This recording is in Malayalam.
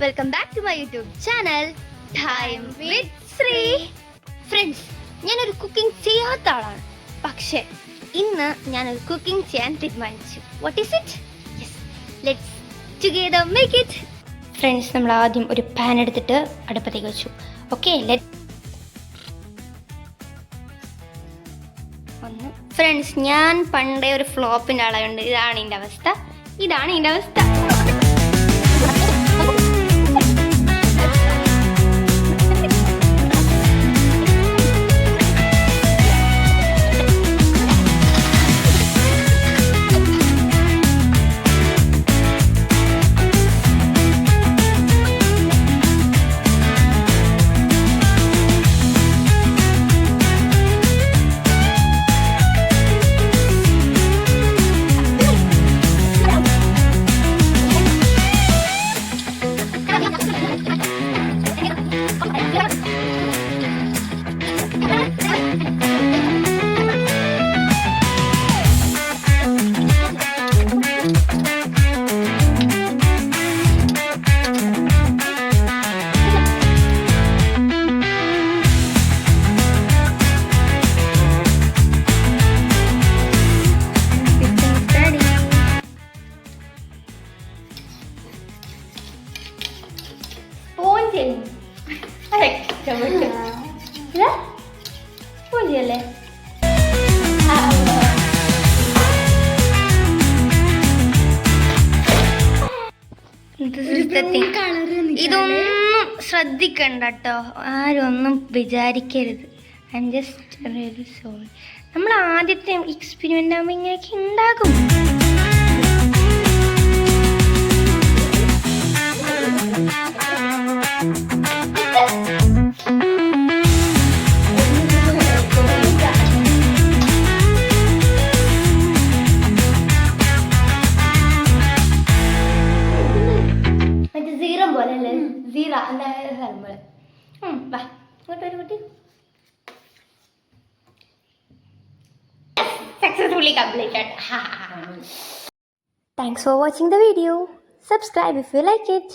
Welcome back to my YouTube channel time with Shree. Friends, ഞാനൊരു കുക്കിംഗ് ചെയ്യാത്ത ആളാണ്, പക്ഷേ ഇന്ന് ഞാനൊരു കുക്കിംഗ് ചെയ്യാൻ തീരുമാനിച്ചു. What is it? Yes, let's together make it. Friends, നമ്മൾ ആദ്യം ഒരു പാൻ എടുത്തിട്ട് അടുപ്പത്തേക്ക് വെച്ചു. ഓക്കെ, ഫ്രണ്ട്സ്, ഞാൻ പണ്ടേ ഒരു ഫ്ലോപ്പിൻ്റെ ആളായുണ്ട്. ഇതാണ് എൻ്റെ അവസ്ഥ. ല്ലേ ഇതൊന്നും ശ്രദ്ധിക്കണ്ട കേട്ടോ, ആരും ഒന്നും വിചാരിക്കരുത്. I am just really sorry. നമ്മൾ ആദ്യത്തെ എക്സ്പെരിമെന്റ് ആകുമ്പോൾ ഇങ്ങനെയൊക്കെ ഉണ്ടാകും. Successfully completed. Thanks for watching the video. Subscribe if you like it.